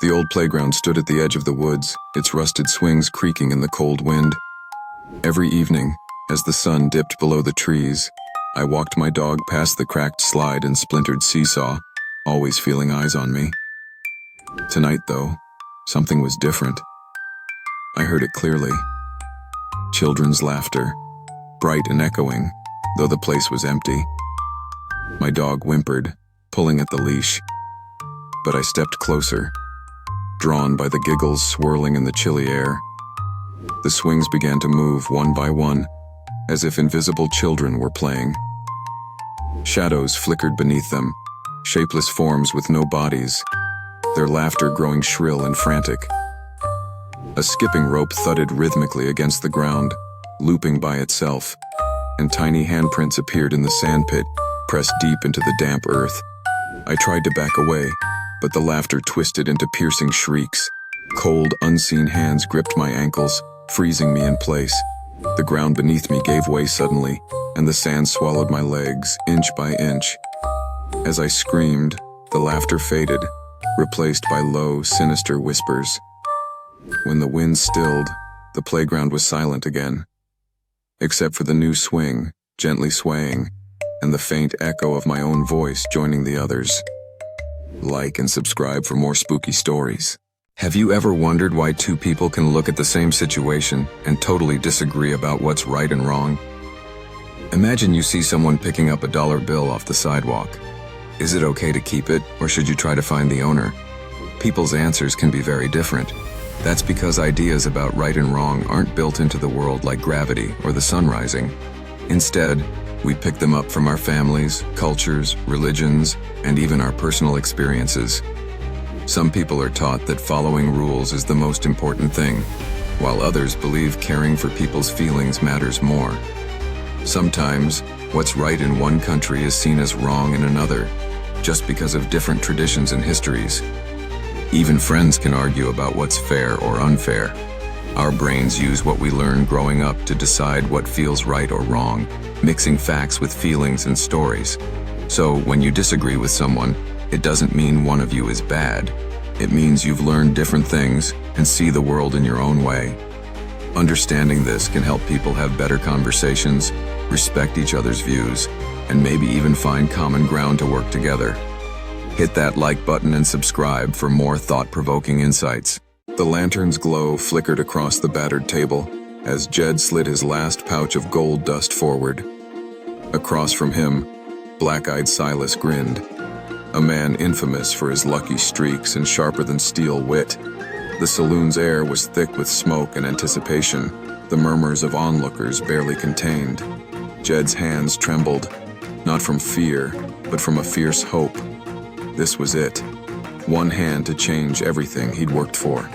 The old playground stood at the edge of the woods, its rusted swings creaking in the cold wind. Every evening, as the sun dipped below the trees, I walked my dog past the cracked slide and splintered seesaw, always feeling eyes on me. Tonight, though, something was different. I heard it clearly. Children's laughter, bright and echoing, though the place was empty. My dog whimpered, pulling at the leash, but I stepped closer, drawn by the giggles swirling in the chilly air. The swings began to move one by one, as if invisible children were playing. Shadows flickered beneath them, shapeless forms with no bodies, their laughter growing shrill and frantic. A skipping rope thudded rhythmically against the ground, looping by itself, and tiny handprints appeared in the sandpit, pressed deep into the damp earth. I tried to back away, but the laughter twisted into piercing shrieks. Cold, unseen hands gripped my ankles, freezing me in place. The ground beneath me gave way suddenly, and the sand swallowed my legs, inch by inch. As I screamed, the laughter faded, replaced by low, sinister whispers. When the wind stilled, the playground was silent again, except for the new swing, gently swaying, and the faint echo of my own voice joining the others. Like and subscribe for more spooky stories. Have you ever wondered why two people can look at the same situation and totally disagree about what's right and wrong? Imagine you see someone picking up a dollar bill off the sidewalk. Is it okay to keep it, or should you try to find the owner? People's answers can be very different. That's because ideas about right and wrong aren't built into the world like gravity or the sun rising. Instead, we pick them up from our families, cultures, religions, and even our personal experiences. Some people are taught that following rules is the most important thing, while others believe caring for people's feelings matters more. Sometimes, what's right in one country is seen as wrong in another, just because of different traditions and histories. Even friends can argue about what's fair or unfair. Our brains use what we learn growing up to decide what feels right or wrong, mixing facts with feelings and stories. So when you disagree with someone, it doesn't mean one of you is bad. It means you've learned different things and see the world in your own way. Understanding this can help people have better conversations, respect each other's views, and maybe even find common ground to work together. Hit that like button and subscribe for more thought-provoking insights. The lantern's glow flickered across the battered table as Jed slid his last pouch of gold dust forward. Across from him, black-eyed Silas grinned, a man infamous for his lucky streaks and sharper-than-steel wit. The saloon's air was thick with smoke and anticipation, the murmurs of onlookers barely contained. Jed's hands trembled, not from fear, but from a fierce hope. This was it. One hand to change everything he'd worked for.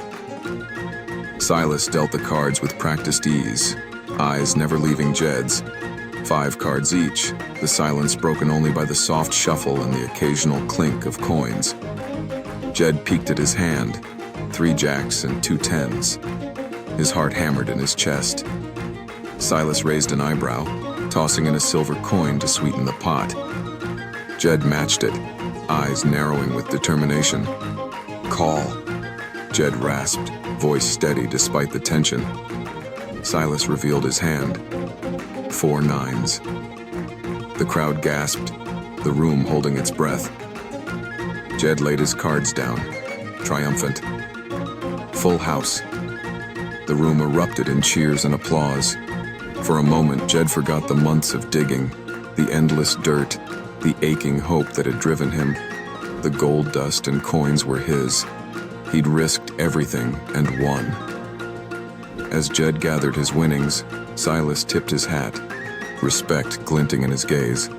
Silas dealt the cards with practiced ease, eyes never leaving Jed's. 5 cards each, the silence broken only by the soft shuffle and the occasional clink of coins. Jed peeked at his hand, 3 jacks and 2 tens. His heart hammered in his chest. Silas raised an eyebrow, tossing in a silver coin to sweeten the pot. Jed matched it, eyes narrowing with determination. "Call," Jed rasped, voice steady despite the tension. Silas revealed his hand. 4 nines. The crowd gasped, the room holding its breath. Jed laid his cards down, triumphant. Full house. The room erupted in cheers and applause. For a moment, Jed forgot the months of digging, the endless dirt, the aching hope that had driven him. The gold dust and coins were his. He'd risked everything and won. As Jed gathered his winnings, Silas tipped his hat, respect glinting in his gaze.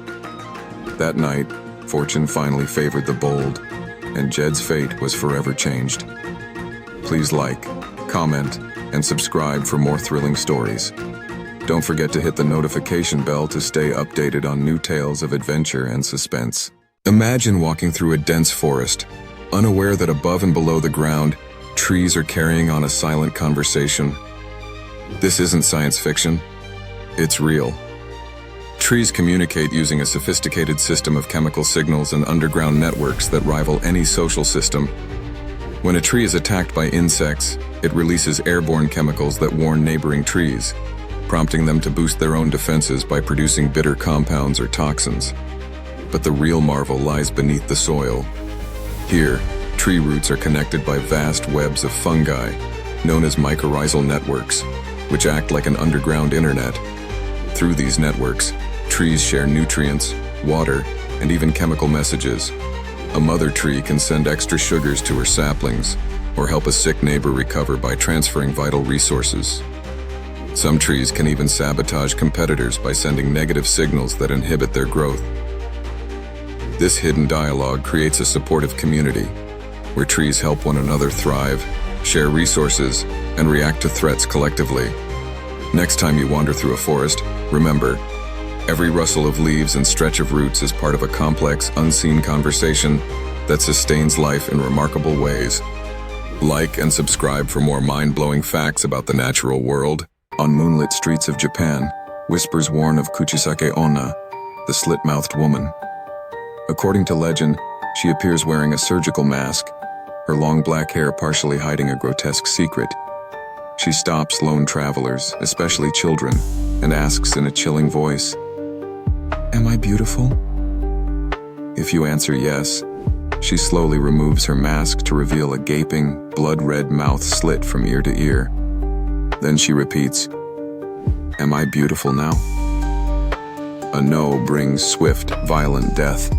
That night, fortune finally favored the bold, and Jed's fate was forever changed. Please like, comment, and subscribe for more thrilling stories. Don't forget to hit the notification bell to stay updated on new tales of adventure and suspense. Imagine walking through a dense forest, unaware that above and below the ground, trees are carrying on a silent conversation. This isn't science fiction. It's real. Trees communicate using a sophisticated system of chemical signals and underground networks that rival any social system. When a tree is attacked by insects, it releases airborne chemicals that warn neighboring trees, prompting them to boost their own defenses by producing bitter compounds or toxins. But the real marvel lies beneath the soil. Here, tree roots are connected by vast webs of fungi, known as mycorrhizal networks, which act like an underground internet. Through these networks, trees share nutrients, water, and even chemical messages. A mother tree can send extra sugars to her saplings, or help a sick neighbor recover by transferring vital resources. Some trees can even sabotage competitors by sending negative signals that inhibit their growth. This hidden dialogue creates a supportive community, where trees help one another thrive, share resources, and react to threats collectively. Next time you wander through a forest, remember, every rustle of leaves and stretch of roots is part of a complex, unseen conversation that sustains life in remarkable ways. Like and subscribe for more mind-blowing facts about the natural world. On moonlit streets of Japan, whispers warn of Kuchisake Onna, the slit-mouthed woman. According to legend, she appears wearing a surgical mask, her long black hair partially hiding a grotesque secret. She stops lone travelers, especially children, and asks in a chilling voice, "Am I beautiful?" If you answer yes, she slowly removes her mask to reveal a gaping, blood-red mouth slit from ear to ear. Then she repeats, "Am I beautiful now?" A no brings swift, violent death.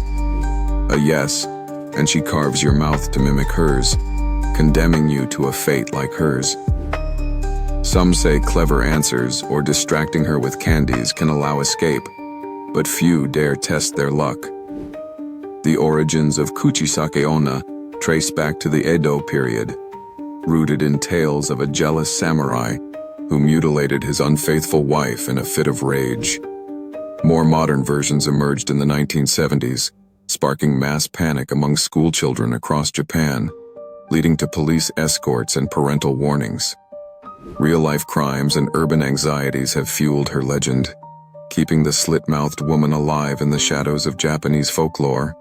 A yes, and she carves your mouth to mimic hers, condemning you to a fate like hers. Some say clever answers or distracting her with candies can allow escape, but few dare test their luck. The origins of Kuchisake Onna trace back to the Edo period, rooted in tales of a jealous samurai who mutilated his unfaithful wife in a fit of rage. More modern versions emerged in the 1970s, sparking mass panic among schoolchildren across Japan, leading to police escorts and parental warnings. Real-life crimes and urban anxieties have fueled her legend, keeping the slit-mouthed woman alive in the shadows of Japanese folklore,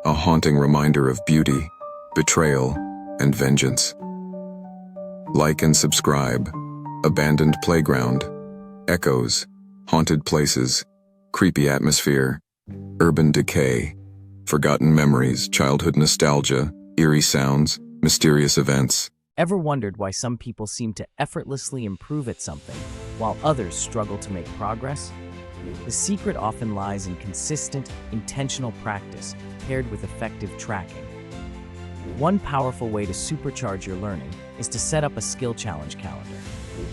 a haunting reminder of beauty, betrayal, and vengeance. Like and subscribe. Abandoned playground, echoes, haunted places, creepy atmosphere, urban decay, forgotten memories, childhood nostalgia, eerie sounds, mysterious events. Ever wondered why some people seem to effortlessly improve at something, while others struggle to make progress? The secret often lies in consistent, intentional practice paired with effective tracking. One powerful way to supercharge your learning is to set up a skill challenge calendar.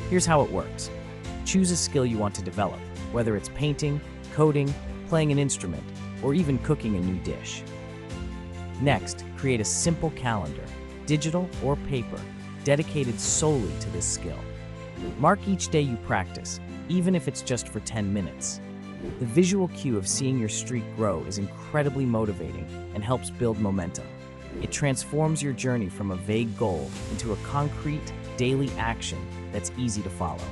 Here's how it works. Choose a skill you want to develop, whether it's painting, coding, playing an instrument, or even cooking a new dish. Next, create a simple calendar, digital or paper, dedicated solely to this skill. Mark each day you practice, even if it's just for 10 minutes. The visual cue of seeing your streak grow is incredibly motivating and helps build momentum. It transforms your journey from a vague goal into a concrete, daily action that's easy to follow.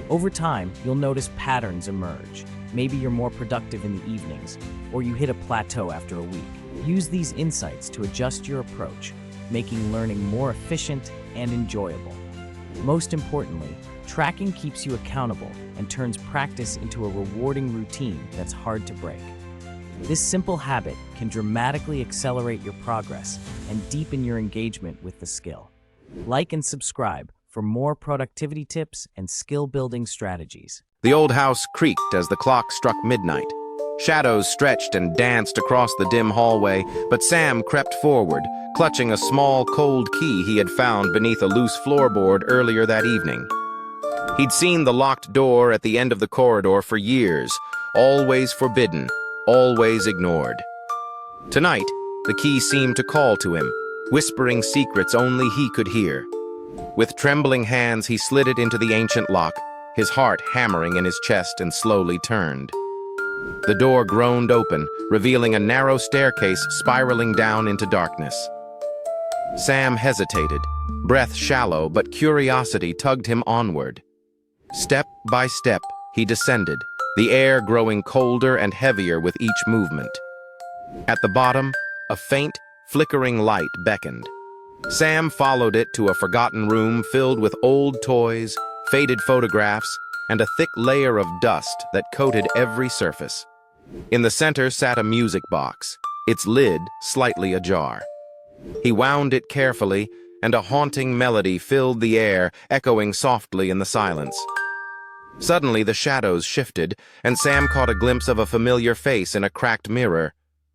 Over time, you'll notice patterns emerge. Maybe you're more productive in the evenings, or you hit a plateau after a week. Use these insights to adjust your approach, making learning more efficient and enjoyable. Most importantly, tracking keeps you accountable and turns practice into a rewarding routine that's hard to break. This simple habit can dramatically accelerate your progress and deepen your engagement with the skill. Like and subscribe for more productivity tips and skill-building strategies. The old house creaked as the clock struck midnight. Shadows stretched and danced across the dim hallway, but Sam crept forward, clutching a small, cold key he had found beneath a loose floorboard earlier that evening. He'd seen the locked door at the end of the corridor for years, always forbidden, always ignored. Tonight, the key seemed to call to him, whispering secrets only he could hear. With trembling hands, he slid it into the ancient lock, his heart hammering in his chest, and slowly turned. The door groaned open, revealing a narrow staircase spiraling down into darkness. Sam hesitated, breath shallow, but curiosity tugged him onward. Step by step, he descended, the air growing colder and heavier with each movement. At the bottom, a faint, flickering light beckoned. Sam followed it to a forgotten room filled with old toys, faded photographs, and a thick layer of dust that coated every surface. In the center sat a music box, its lid slightly ajar. He wound it carefully, and a haunting melody filled the air, echoing softly in the silence. Suddenly, the shadows shifted, and Sam caught a glimpse of a familiar face in a cracked mirror.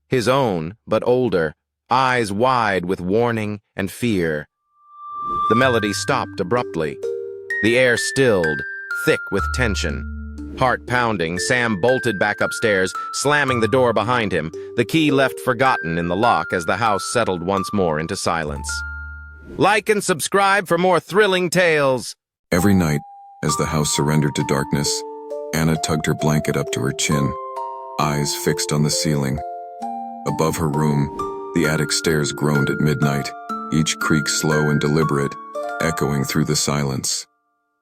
His own, but older, eyes wide with warning and fear. The melody stopped abruptly. The air stilled, thick with tension. Heart pounding, Sam bolted back upstairs, slamming the door behind him, the key left forgotten in the lock as the house settled once more into silence. Like and subscribe for more thrilling tales. Every night, as the house surrendered to darkness, Anna tugged her blanket up to her chin, eyes fixed on the ceiling. Above her room, the attic stairs groaned at midnight, each creak slow and deliberate, echoing through the silence.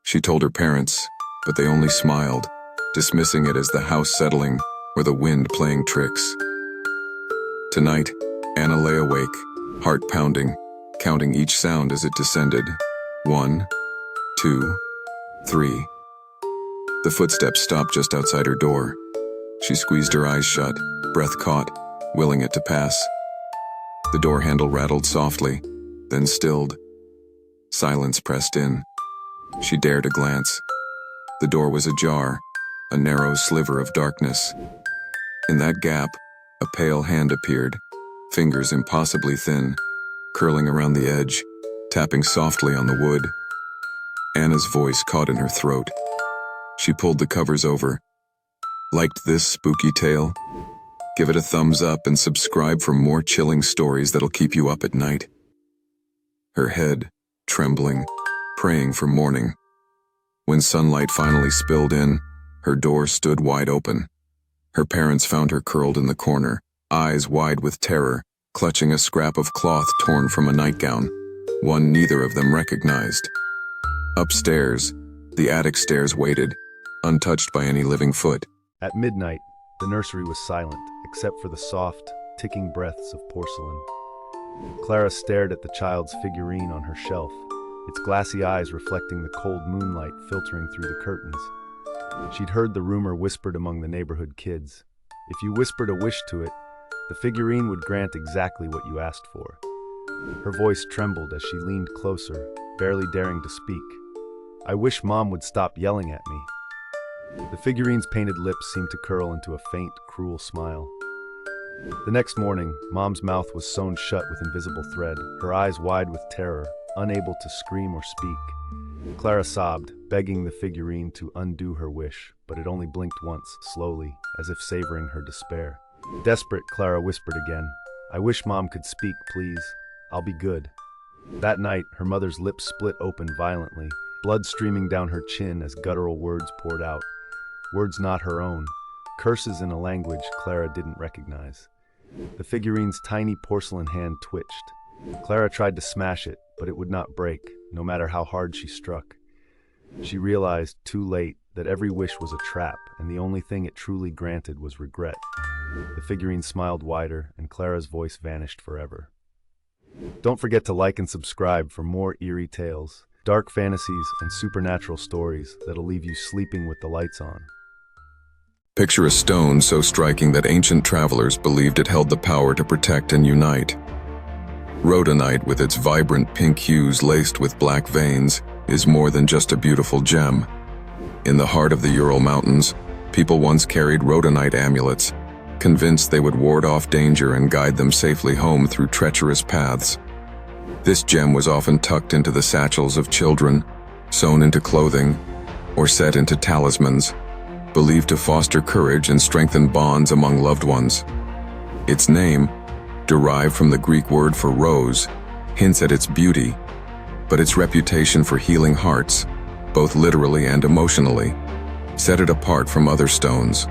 She told her parents, but they only smiled, dismissing it as the house settling or the wind playing tricks. Tonight, Anna lay awake, heart pounding, counting each sound as it descended. 1, 2, 3. The footsteps stopped just outside her door. She squeezed her eyes shut, breath caught, willing it to pass. The door handle rattled softly, then stilled. Silence pressed in. She dared a glance. The door was ajar, a narrow sliver of darkness. In that gap, a pale hand appeared, fingers impossibly thin, curling around the edge, tapping softly on the wood. Anna's voice caught in her throat. She pulled the covers over. Liked this spooky tale? Give it a thumbs up and subscribe for more chilling stories that'll keep you up at night. Her head, trembling, praying for morning. When sunlight finally spilled in, her door stood wide open. Her parents found her curled in the corner, eyes wide with terror, clutching a scrap of cloth torn from a nightgown, one neither of them recognized. Upstairs, the attic stairs waited, untouched by any living foot. At midnight, the nursery was silent, except for the soft, ticking breaths of porcelain. Clara stared at the child's figurine on her shelf, its glassy eyes reflecting the cold moonlight filtering through the curtains. She'd heard the rumor whispered among the neighborhood kids. If you whispered a wish to it, the figurine would grant exactly what you asked for. Her voice trembled as she leaned closer, barely daring to speak. I wish Mom would stop yelling at me. The figurine's painted lips seemed to curl into a faint, cruel smile. The next morning, Mom's mouth was sewn shut with invisible thread, her eyes wide with terror, unable to scream or speak. Clara sobbed, begging the figurine to undo her wish, but it only blinked once, slowly, as if savoring her despair. Desperate, Clara whispered again, I wish Mom could speak, please. I'll be good. That night, her mother's lips split open violently, blood streaming down her chin as guttural words poured out. Words not her own, curses in a language Clara didn't recognize. The figurine's tiny porcelain hand twitched. Clara tried to smash it, but it would not break, no matter how hard she struck. She realized, too late, that every wish was a trap, and the only thing it truly granted was regret. The figurine smiled wider, and Clara's voice vanished forever. Don't forget to like and subscribe for more eerie tales, dark fantasies, and supernatural stories that'll leave you sleeping with the lights on. Picture a stone so striking that ancient travelers believed it held the power to protect and unite. Rhodonite, with its vibrant pink hues laced with black veins, is more than just a beautiful gem. In the heart of the Ural Mountains, people once carried rhodonite amulets, convinced they would ward off danger and guide them safely home through treacherous paths. This gem was often tucked into the satchels of children, sewn into clothing, or set into talismans, believed to foster courage and strengthen bonds among loved ones. Its name, derived from the Greek word for rose, hints at its beauty, but its reputation for healing hearts, both literally and emotionally, set it apart from other stones.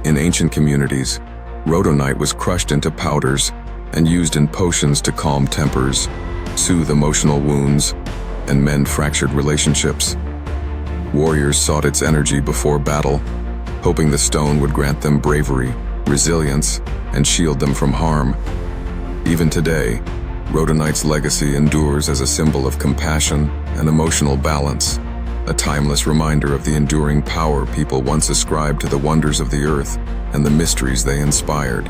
In ancient communities, rhodonite was crushed into powders and used in potions to calm tempers, soothe emotional wounds, and mend fractured relationships. Warriors sought its energy before battle, hoping the stone would grant them bravery, resilience, and shield them from harm. Even today, Rhodonite's legacy endures as a symbol of compassion and emotional balance, a timeless reminder of the enduring power people once ascribed to the wonders of the earth and the mysteries they inspired.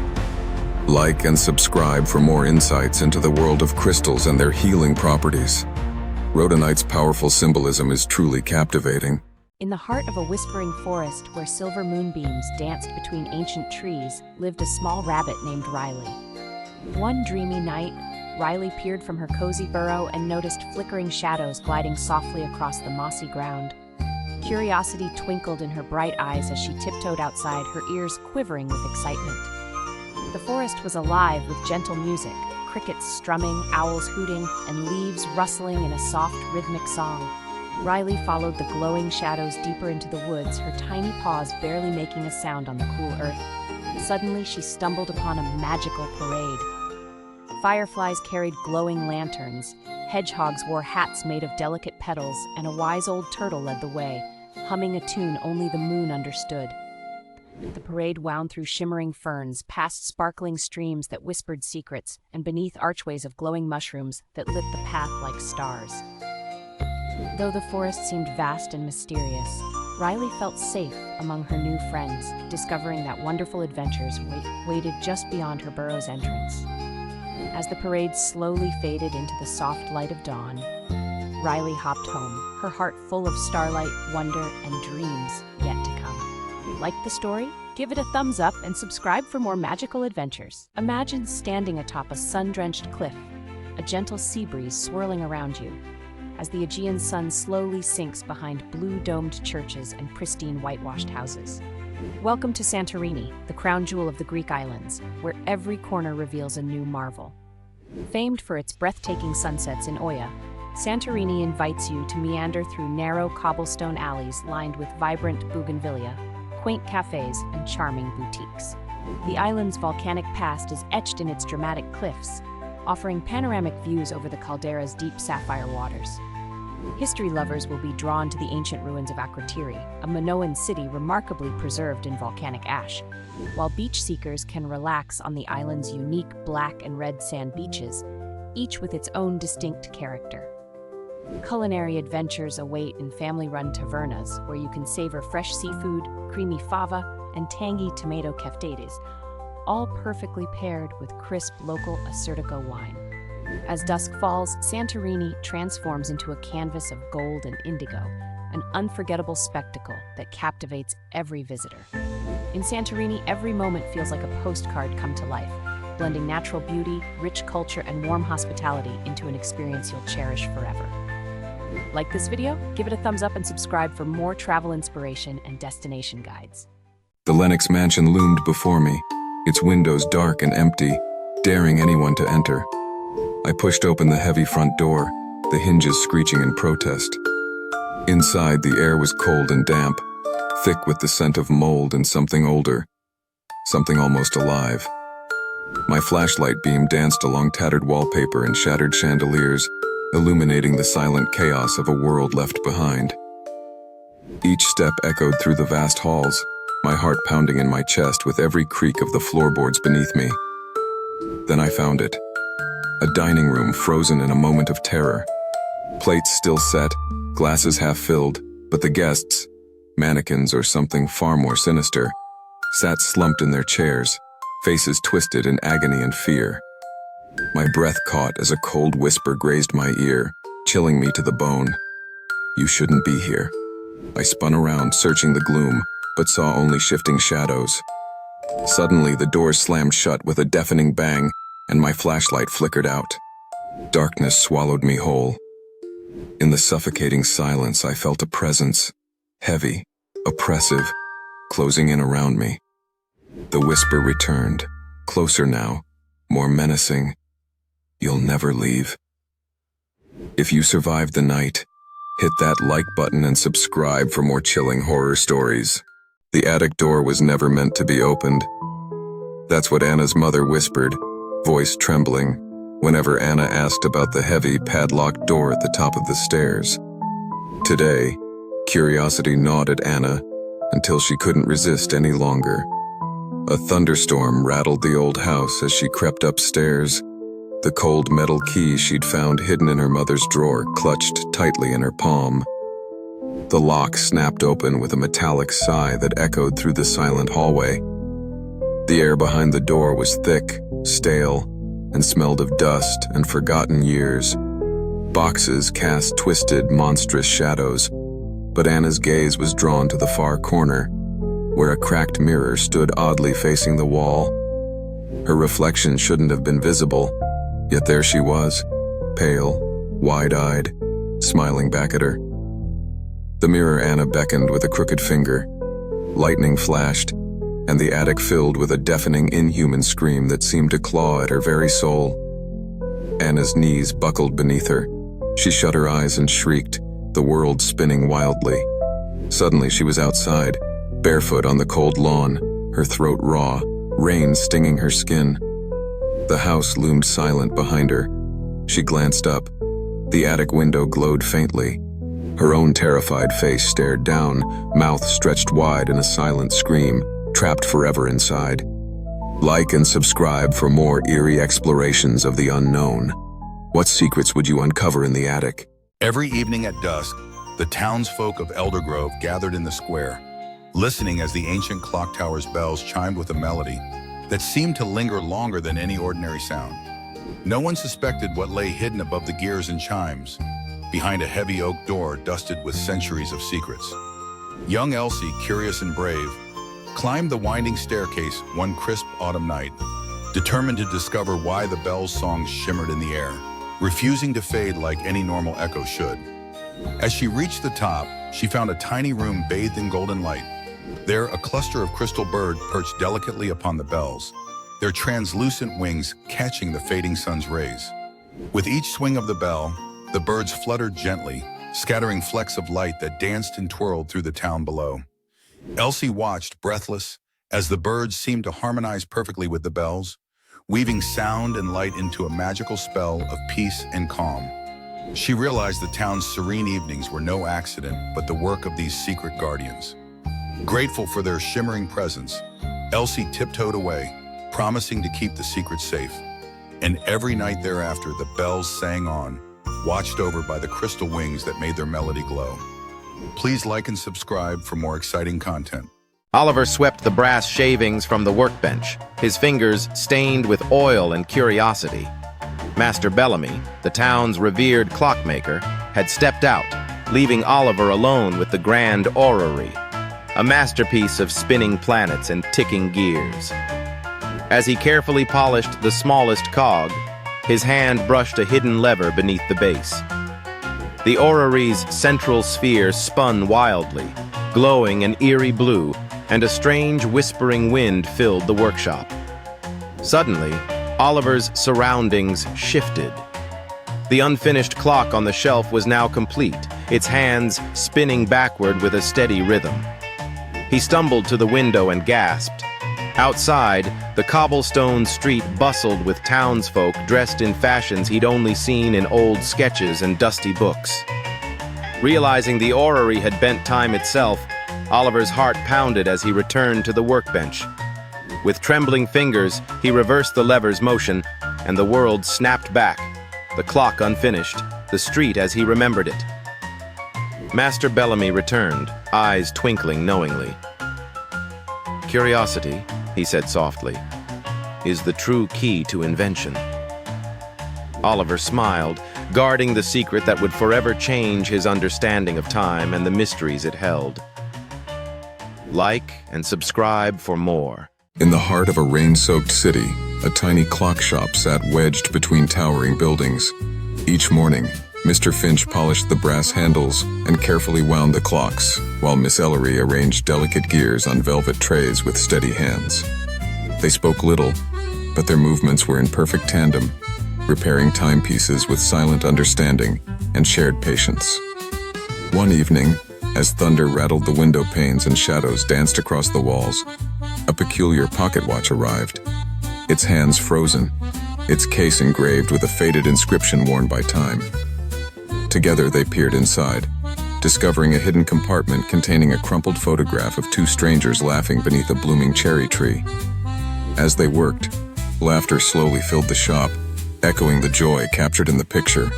Like and subscribe for more insights into the world of crystals and their healing properties. Rhodonite's powerful symbolism is truly captivating. In the heart of a whispering forest where silver moonbeams danced between ancient trees lived a small rabbit named Riley. One dreamy night, Riley peered from her cozy burrow and noticed flickering shadows gliding softly across the mossy ground. Curiosity twinkled in her bright eyes as she tiptoed outside, her ears quivering with excitement. The forest was alive with gentle music, crickets strumming, owls hooting, and leaves rustling in a soft, rhythmic song. Riley followed the glowing shadows deeper into the woods, her tiny paws barely making a sound on the cool earth. Suddenly, she stumbled upon a magical parade. Fireflies carried glowing lanterns, hedgehogs wore hats made of delicate petals, and a wise old turtle led the way, humming a tune only the moon understood. The parade wound through shimmering ferns, past sparkling streams that whispered secrets, and beneath archways of glowing mushrooms that lit the path like stars. Though the forest seemed vast and mysterious, Riley felt safe among her new friends, discovering that wonderful adventures waited just beyond her burrow's entrance. As the parade slowly faded into the soft light of dawn, Riley hopped home, her heart full of starlight, wonder, and dreams yet to come. Like the story? Give it a thumbs up and subscribe for more magical adventures. Imagine standing atop a sun-drenched cliff, a gentle sea breeze swirling around you, as the Aegean sun slowly sinks behind blue-domed churches and pristine whitewashed houses. Welcome to Santorini, the crown jewel of the Greek islands, where every corner reveals a new marvel. Famed for its breathtaking sunsets in Oia, Santorini invites you to meander through narrow cobblestone alleys lined with vibrant bougainvillea, quaint cafes, and charming boutiques. The island's volcanic past is etched in its dramatic cliffs, offering panoramic views over the caldera's deep sapphire waters. History lovers will be drawn to the ancient ruins of Akrotiri, a Minoan city remarkably preserved in volcanic ash, while beach seekers can relax on the island's unique black and red sand beaches, each with its own distinct character. Culinary adventures await in family-run tavernas, where you can savor fresh seafood, creamy fava, and tangy tomato keftedes, all perfectly paired with crisp local Assyrtiko wine. As dusk falls, Santorini transforms into a canvas of gold and indigo, an unforgettable spectacle that captivates every visitor. In Santorini, every moment feels like a postcard come to life, blending natural beauty, rich culture, and warm hospitality into an experience you'll cherish forever. Like this video? Give it a thumbs up and subscribe for more travel inspiration and destination guides. The Lennox mansion loomed before me, its windows dark and empty, daring anyone to enter. I pushed open the heavy front door, the hinges screeching in protest. Inside, the air was cold and damp, thick with the scent of mold and something older, something almost alive. My flashlight beam danced along tattered wallpaper and shattered chandeliers, illuminating the silent chaos of a world left behind. Each step echoed through the vast halls, my heart pounding in my chest with every creak of the floorboards beneath me. Then I found it. A dining room frozen in a moment of terror. Plates still set, glasses half filled, but the guests, mannequins or something far more sinister, sat slumped in their chairs, faces twisted in agony and fear. My breath caught as a cold whisper grazed my ear, chilling me to the bone. "You shouldn't be here." I spun around, searching the gloom, but saw only shifting shadows. Suddenly, the doors slammed shut with a deafening bang, and my flashlight flickered out. Darkness swallowed me whole. In the suffocating silence, I felt a presence, heavy, oppressive, closing in around me. The whisper returned, closer now, more menacing. "You'll never leave." If you survived the night, hit that like button and subscribe for more chilling horror stories. The attic door was never meant to be opened. That's what Anna's mother whispered, voice trembling, whenever Anna asked about the heavy, padlocked door at the top of the stairs. Today, curiosity gnawed at Anna until she couldn't resist any longer. A thunderstorm rattled the old house as she crept upstairs, the cold metal key she'd found hidden in her mother's drawer clutched tightly in her palm. The lock snapped open with a metallic sigh that echoed through the silent hallway. The air behind the door was thick, stale, and smelled of dust and forgotten years. Boxes cast twisted, monstrous shadows, but Anna's gaze was drawn to the far corner, where a cracked mirror stood oddly facing the wall. Her reflection shouldn't have been visible, yet there she was, pale, wide-eyed, smiling back at her. The mirror Anna beckoned with a crooked finger. Lightning flashed, and the attic filled with a deafening, inhuman scream that seemed to claw at her very soul. Anna's knees buckled beneath her. She shut her eyes and shrieked, the world spinning wildly. Suddenly she was outside, barefoot on the cold lawn, her throat raw, rain stinging her skin. The house loomed silent behind her. She glanced up. The attic window glowed faintly. Her own terrified face stared down, mouth stretched wide in a silent scream, trapped forever inside. Like and subscribe for more eerie explorations of the unknown. What secrets would you uncover in the attic? Every evening at dusk, the townsfolk of Eldergrove gathered in the square, listening as the ancient clock tower's bells chimed with a melody that seemed to linger longer than any ordinary sound. No one suspected what lay hidden above the gears and chimes, behind a heavy oak door dusted with centuries of secrets. Young Elsie, curious and brave, climbed the winding staircase one crisp autumn night, determined to discover why the bell's songs shimmered in the air, refusing to fade like any normal echo should. As she reached the top, she found a tiny room bathed in golden light. There, a cluster of crystal birds perched delicately upon the bells, their translucent wings catching the fading sun's rays. With each swing of the bell, the birds fluttered gently, scattering flecks of light that danced and twirled through the town below. Elsie watched, breathless, as the birds seemed to harmonize perfectly with the bells, weaving sound and light into a magical spell of peace and calm. She realized the town's serene evenings were no accident, but the work of these secret guardians. Grateful for their shimmering presence, Elsie tiptoed away, promising to keep the secret safe. And every night thereafter, the bells sang on, watched over by the crystal wings that made their melody glow. Please like and subscribe for more exciting content. Oliver swept the brass shavings from the workbench, his fingers stained with oil and curiosity. Master Bellamy, the town's revered clockmaker, had stepped out, leaving Oliver alone with the grand orrery, a masterpiece of spinning planets and ticking gears. As he carefully polished the smallest cog, his hand brushed a hidden lever beneath the base. The orrery's central sphere spun wildly, glowing an eerie blue, and a strange whispering wind filled the workshop. Suddenly, Oliver's surroundings shifted. The unfinished clock on the shelf was now complete, its hands spinning backward with a steady rhythm. He stumbled to the window and gasped. Outside, the cobblestone street bustled with townsfolk dressed in fashions he'd only seen in old sketches and dusty books. Realizing the orrery had bent time itself, Oliver's heart pounded as he returned to the workbench. With trembling fingers, he reversed the lever's motion, and the world snapped back, the clock unfinished, the street as he remembered it. Master Bellamy returned, eyes twinkling knowingly. "Curiosity," he said softly, "is the true key to invention." Oliver smiled, guarding the secret that would forever change his understanding of time and the mysteries it held. Like and subscribe for more. In the heart of a rain-soaked city, a tiny clock shop sat wedged between towering buildings. Each morning, Mr. Finch polished the brass handles and carefully wound the clocks, while Miss Ellery arranged delicate gears on velvet trays with steady hands. They spoke little, but their movements were in perfect tandem, repairing timepieces with silent understanding and shared patience. One evening, as thunder rattled the window panes and shadows danced across the walls, a peculiar pocket watch arrived, its hands frozen, its case engraved with a faded inscription worn by time. Together they peered inside, discovering a hidden compartment containing a crumpled photograph of two strangers laughing beneath a blooming cherry tree. As they worked, laughter slowly filled the shop, echoing the joy captured in the picture.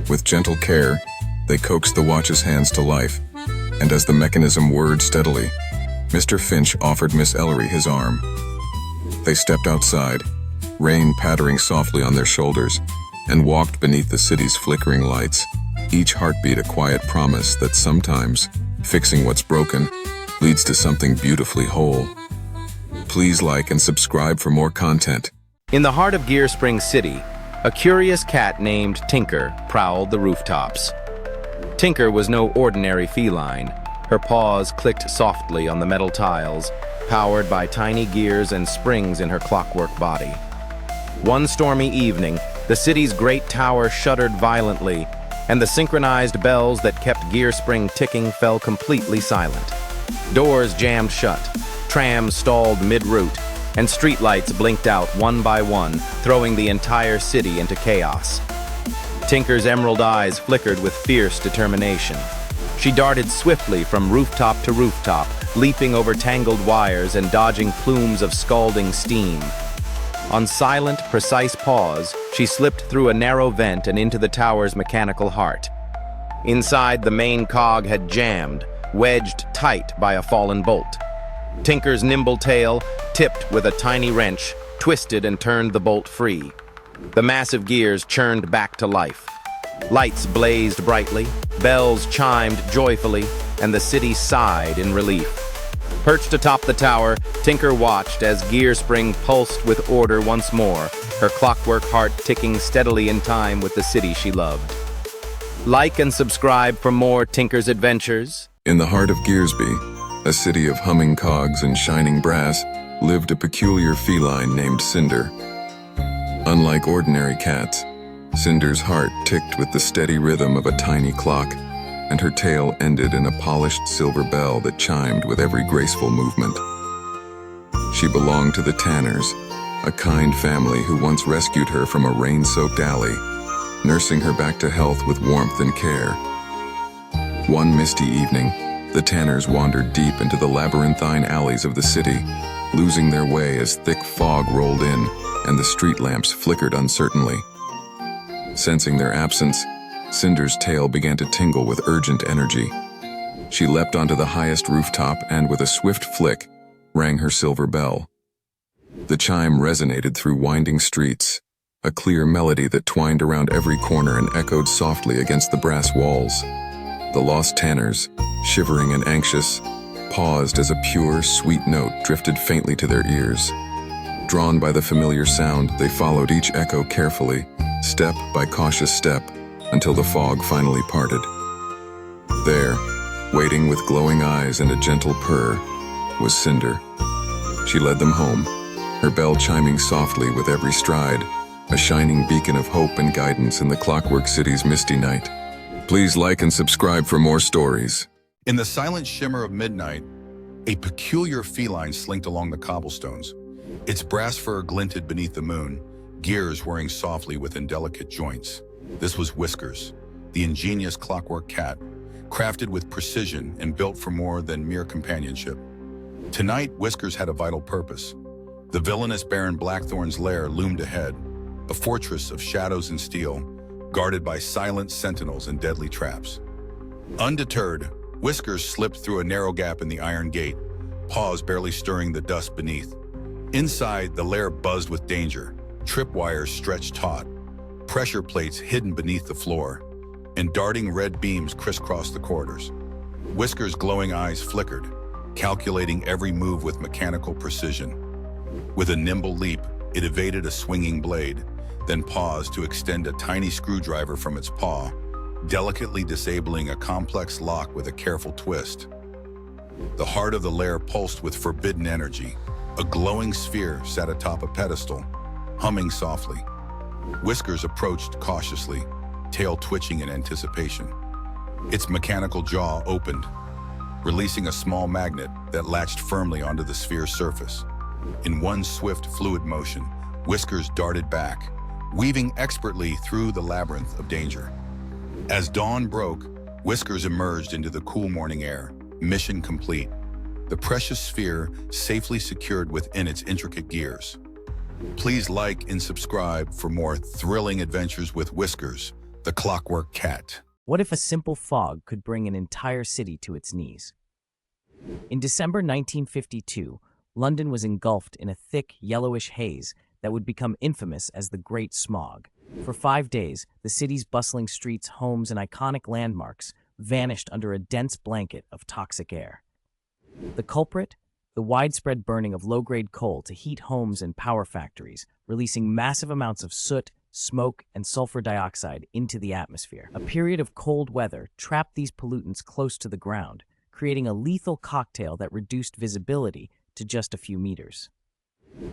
With gentle care, they coaxed the watch's hands to life, and as the mechanism whirred steadily, Mr. Finch offered Miss Ellery his arm. They stepped outside, rain pattering softly on their shoulders, and walked beneath the city's flickering lights, each heartbeat a quiet promise that sometimes fixing what's broken leads to something beautifully whole. Please like and subscribe for more content. In the heart of Gear Spring City, a curious cat named Tinker prowled the rooftops. Tinker was no ordinary feline. Her paws clicked softly on the metal tiles, powered by tiny gears and springs in her clockwork body. One stormy evening, the city's great tower shuddered violently, and the synchronized bells that kept Gear Spring ticking fell completely silent. Doors jammed shut, trams stalled mid-route, and streetlights blinked out one by one, throwing the entire city into chaos. Tinker's emerald eyes flickered with fierce determination. She darted swiftly from rooftop to rooftop, leaping over tangled wires and dodging plumes of scalding steam. On silent, precise paws, she slipped through a narrow vent and into the tower's mechanical heart. Inside, the main cog had jammed, wedged tight by a fallen bolt. Tinker's nimble tail, tipped with a tiny wrench, twisted and turned the bolt free. The massive gears churned back to life. Lights blazed brightly, bells chimed joyfully, and the city sighed in relief. Perched atop the tower, Tinker watched as Gear Spring pulsed with order once more, her clockwork heart ticking steadily in time with the city she loved. Like and subscribe for more Tinker's adventures. In the heart of Gearsby, a city of humming cogs and shining brass, lived a peculiar feline named Cinder. Unlike ordinary cats, Cinder's heart ticked with the steady rhythm of a tiny clock, and her tail ended in a polished silver bell that chimed with every graceful movement. She belonged to the Tanners, a kind family who once rescued her from a rain-soaked alley, nursing her back to health with warmth and care. One misty evening, the Tanners wandered deep into the labyrinthine alleys of the city, losing their way as thick fog rolled in and the street lamps flickered uncertainly. Sensing their absence, Cinder's tail began to tingle with urgent energy. She leapt onto the highest rooftop and, with a swift flick, rang her silver bell. The chime resonated through winding streets, a clear melody that twined around every corner and echoed softly against the brass walls. The lost Tanners, shivering and anxious, paused as a pure, sweet note drifted faintly to their ears. Drawn by the familiar sound, they followed each echo carefully, step by cautious step, until the fog finally parted. There, waiting with glowing eyes and a gentle purr, was Cinder. She led them home, her bell chiming softly with every stride, a shining beacon of hope and guidance in the Clockwork City's misty night. Please like and subscribe for more stories. In the silent shimmer of midnight, a peculiar feline slinked along the cobblestones. Its brass fur glinted beneath the moon, gears whirring softly within delicate joints. This was Whiskers, the ingenious clockwork cat, crafted with precision and built for more than mere companionship. Tonight, Whiskers had a vital purpose. The villainous Baron Blackthorn's lair loomed ahead, a fortress of shadows and steel, guarded by silent sentinels and deadly traps. Undeterred, Whiskers slipped through a narrow gap in the iron gate, paws barely stirring the dust beneath. Inside, the lair buzzed with danger, tripwires stretched taut, pressure plates hidden beneath the floor, and darting red beams crisscrossed the corridors. Whiskers' glowing eyes flickered, calculating every move with mechanical precision. With a nimble leap, it evaded a swinging blade, then paused to extend a tiny screwdriver from its paw, delicately disabling a complex lock with a careful twist. The heart of the lair pulsed with forbidden energy. A glowing sphere sat atop a pedestal, humming softly. Whiskers approached cautiously, tail twitching in anticipation. Its mechanical jaw opened, releasing a small magnet that latched firmly onto the sphere's surface. In one swift, fluid motion, Whiskers darted back, weaving expertly through the labyrinth of danger. As dawn broke, Whiskers emerged into the cool morning air, mission complete, the precious sphere safely secured within its intricate gears. Please like and subscribe for more thrilling adventures with Whiskers, the clockwork cat. What if a simple fog could bring an entire city to its knees? In December 1952, London was engulfed in a thick, yellowish haze that would become infamous as the Great Smog. For 5 days, the city's bustling streets, homes, and iconic landmarks vanished under a dense blanket of toxic air. The culprit? The widespread burning of low-grade coal to heat homes and power factories, releasing massive amounts of soot, smoke, and sulfur dioxide into the atmosphere. A period of cold weather trapped these pollutants close to the ground, creating a lethal cocktail that reduced visibility to just a few meters.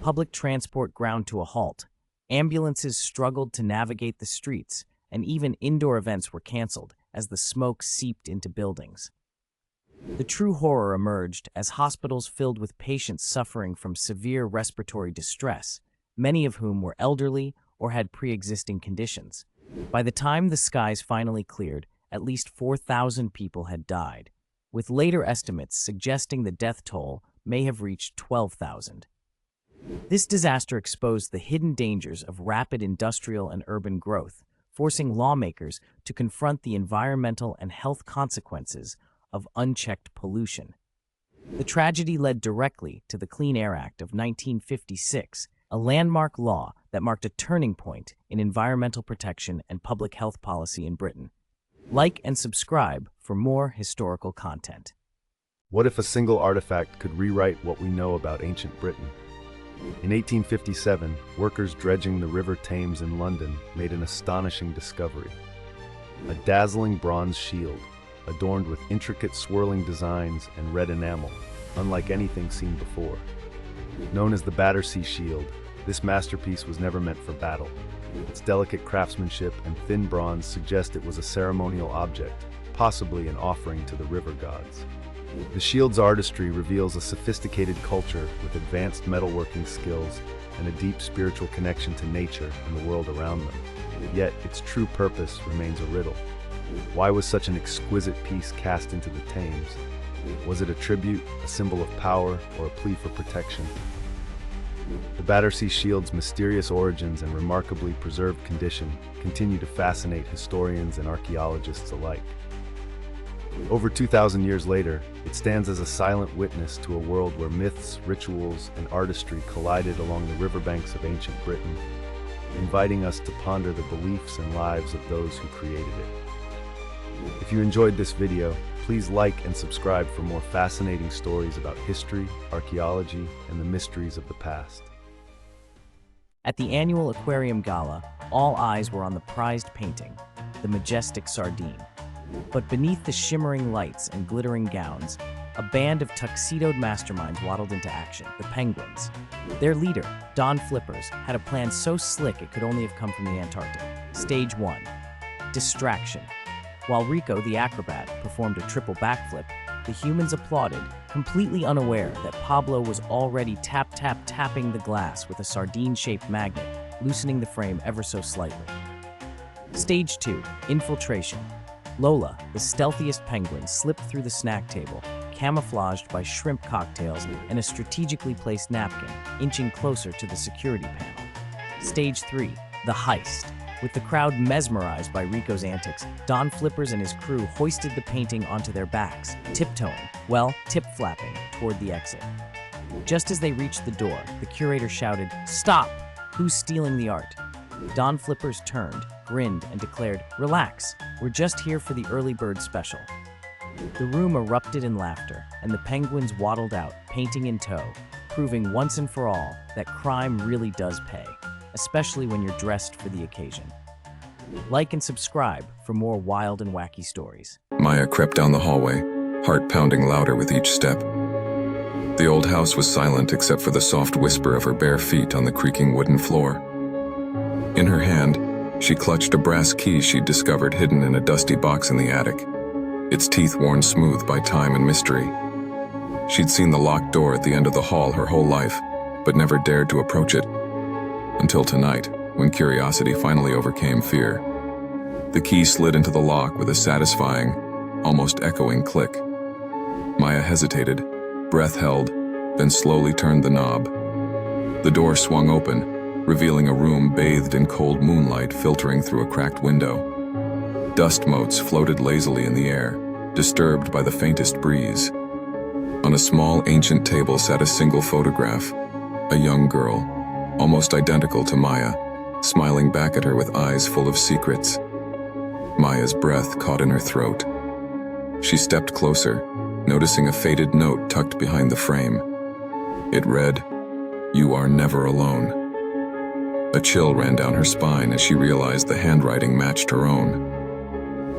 Public transport ground to a halt, ambulances struggled to navigate the streets, and even indoor events were canceled as the smoke seeped into buildings. The true horror emerged as hospitals filled with patients suffering from severe respiratory distress, many of whom were elderly or had pre-existing conditions. By the time the skies finally cleared, at least 4,000 people had died, with later estimates suggesting the death toll may have reached 12,000. This disaster exposed the hidden dangers of rapid industrial and urban growth, forcing lawmakers to confront the environmental and health consequences of unchecked pollution. The tragedy led directly to the Clean Air Act of 1956, a landmark law that marked a turning point in environmental protection and public health policy in Britain. Like and subscribe for more historical content. What if a single artifact could rewrite what we know about ancient Britain? In 1857, workers dredging the River Thames in London made an astonishing discovery. A dazzling bronze shield, adorned with intricate swirling designs and red enamel, unlike anything seen before. Known as the Battersea Shield, this masterpiece was never meant for battle. Its delicate craftsmanship and thin bronze suggest it was a ceremonial object, possibly an offering to the river gods. The shield's artistry reveals a sophisticated culture with advanced metalworking skills and a deep spiritual connection to nature and the world around them. Yet, its true purpose remains a riddle. Why was such an exquisite piece cast into the Thames? Was it a tribute, a symbol of power, or a plea for protection? The Battersea Shield's mysterious origins and remarkably preserved condition continue to fascinate historians and archaeologists alike. Over 2,000 years later, it stands as a silent witness to a world where myths, rituals, and artistry collided along the riverbanks of ancient Britain, inviting us to ponder the beliefs and lives of those who created it. If you enjoyed this video, please like and subscribe for more fascinating stories about history, archaeology, and the mysteries of the past. At the annual Aquarium Gala, all eyes were on the prized painting, the majestic sardine. But beneath the shimmering lights and glittering gowns, a band of tuxedoed masterminds waddled into action, the Penguins. Their leader, Don Flippers, had a plan so slick it could only have come from the Antarctic. Stage 1. Distraction. While Rico, the acrobat, performed a triple backflip, the humans applauded, completely unaware that Pablo was already tapping the glass with a sardine-shaped magnet, loosening the frame ever so slightly. Stage 2. Infiltration. Lola, the stealthiest penguin, slipped through the snack table, camouflaged by shrimp cocktails and a strategically placed napkin, inching closer to the security panel. Stage 3. The heist. With the crowd mesmerized by Rico's antics, Don Flippers and his crew hoisted the painting onto their backs, tip-flapping toward the exit. Just as they reached the door, the curator shouted, "Stop! Who's stealing the art?" Don Flippers turned, grinned, and declared, "Relax, we're just here for the early bird special." The room erupted in laughter, and the penguins waddled out, painting in tow, proving once and for all that crime really does pay, especially when you're dressed for the occasion. Like and subscribe for more wild and wacky stories. Maya crept down the hallway, heart pounding louder with each step. The old house was silent except for the soft whisper of her bare feet on the creaking wooden floor. In her hand, she clutched a brass key she'd discovered hidden in a dusty box in the attic, its teeth worn smooth by time and mystery. She'd seen the locked door at the end of the hall her whole life, but never dared to approach it. Until tonight, when curiosity finally overcame fear. The key slid into the lock with a satisfying, almost echoing click. Maya hesitated, breath held, then slowly turned the knob. The door swung open, revealing a room bathed in cold moonlight filtering through a cracked window. Dust motes floated lazily in the air, disturbed by the faintest breeze. On a small ancient table sat a single photograph, a young girl, almost identical to Maya, smiling back at her with eyes full of secrets. Maya's breath caught in her throat. She stepped closer, noticing a faded note tucked behind the frame. It read, "You are never alone." A chill ran down her spine as she realized the handwriting matched her own.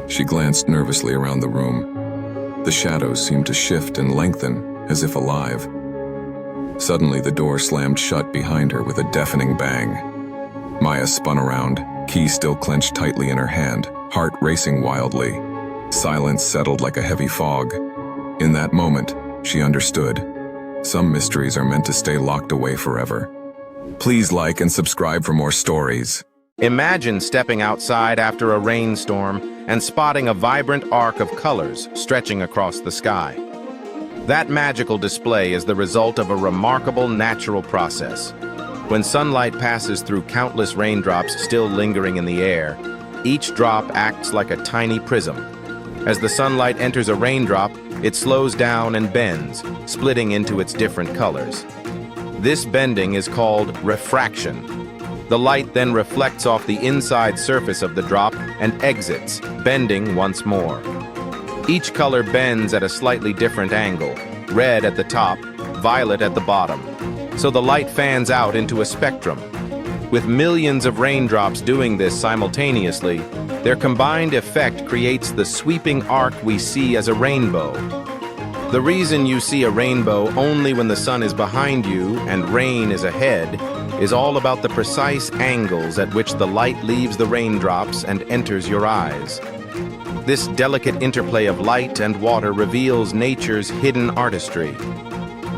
She glanced nervously around the room. The shadows seemed to shift and lengthen, as if alive. Suddenly, the door slammed shut behind her with a deafening bang. Maya spun around, key still clenched tightly in her hand, heart racing wildly. Silence settled like a heavy fog. In that moment, she understood. Some mysteries are meant to stay locked away forever. Please like and subscribe for more stories. Imagine stepping outside after a rainstorm and spotting a vibrant arc of colors stretching across the sky. That magical display is the result of a remarkable natural process. When sunlight passes through countless raindrops still lingering in the air, each drop acts like a tiny prism. As the sunlight enters a raindrop, it slows down and bends, splitting into its different colors. This bending is called refraction. The light then reflects off the inside surface of the drop and exits, bending once more. Each color bends at a slightly different angle, red at the top, violet at the bottom. So the light fans out into a spectrum. With millions of raindrops doing this simultaneously, their combined effect creates the sweeping arc we see as a rainbow. The reason you see a rainbow only when the sun is behind you and rain is ahead is all about the precise angles at which the light leaves the raindrops and enters your eyes. This delicate interplay of light and water reveals nature's hidden artistry.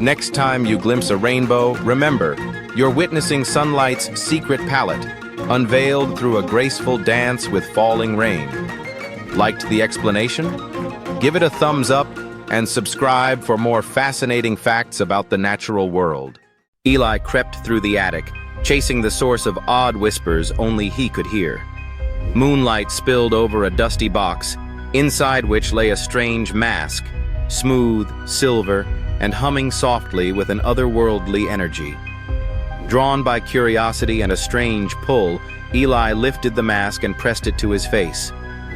Next time you glimpse a rainbow, remember, you're witnessing sunlight's secret palette, unveiled through a graceful dance with falling rain. Liked the explanation? Give it a thumbs up and subscribe for more fascinating facts about the natural world. Eli crept through the attic, chasing the source of odd whispers only he could hear. Moonlight spilled over a dusty box, inside which lay a strange mask, smooth, silver, and humming softly with an otherworldly energy. Drawn by curiosity and a strange pull, Eli lifted the mask and pressed it to his face.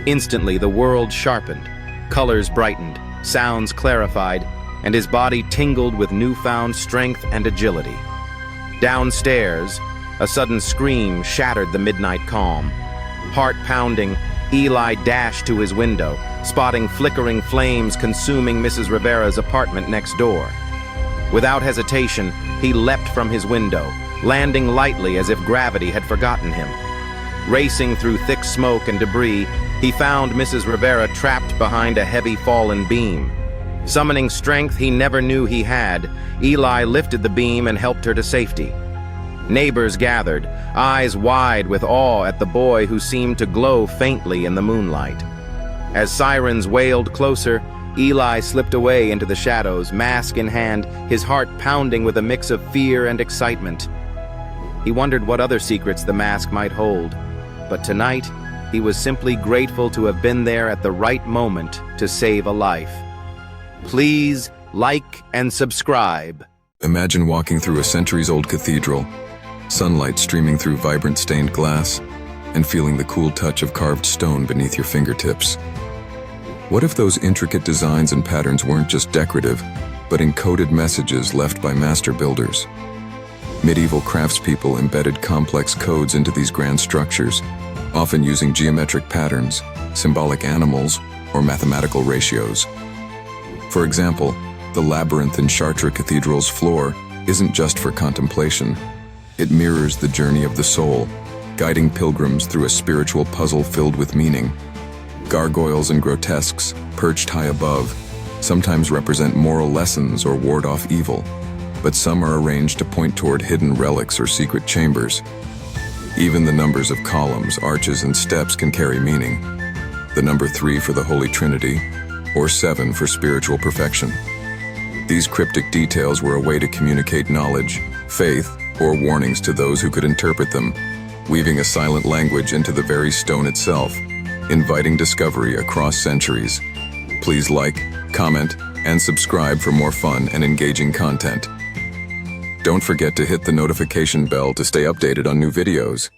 Instantly, the world sharpened, colors brightened, sounds clarified, and his body tingled with newfound strength and agility. Downstairs, a sudden scream shattered the midnight calm. Heart pounding, Eli dashed to his window, spotting flickering flames consuming Mrs. Rivera's apartment next door. Without hesitation, he leapt from his window, landing lightly as if gravity had forgotten him. Racing through thick smoke and debris, he found Mrs. Rivera trapped behind a heavy fallen beam. Summoning strength he never knew he had, Eli lifted the beam and helped her to safety. Neighbors gathered, eyes wide with awe at the boy who seemed to glow faintly in the moonlight. As sirens wailed closer, Eli slipped away into the shadows, mask in hand, his heart pounding with a mix of fear and excitement. He wondered what other secrets the mask might hold, but tonight he was simply grateful to have been there at the right moment to save a life. Please like and subscribe. Imagine walking through a centuries-old cathedral, sunlight streaming through vibrant stained glass, and feeling the cool touch of carved stone beneath your fingertips. What if those intricate designs and patterns weren't just decorative, but encoded messages left by master builders? Medieval craftspeople embedded complex codes into these grand structures, often using geometric patterns, symbolic animals, or mathematical ratios. For example, the labyrinth in Chartres Cathedral's floor isn't just for contemplation. It mirrors the journey of the soul, guiding pilgrims through a spiritual puzzle filled with meaning. Gargoyles and grotesques, perched high above, sometimes represent moral lessons or ward off evil, but some are arranged to point toward hidden relics or secret chambers. Even the numbers of columns, arches, and steps can carry meaning. The number 3 for the Holy Trinity, or 7 for spiritual perfection. These cryptic details were a way to communicate knowledge, faith, or warnings to those who could interpret them, weaving a silent language into the very stone itself, inviting discovery across centuries. Please like, comment, and subscribe for more fun and engaging content. Don't forget to hit the notification bell to stay updated on new videos.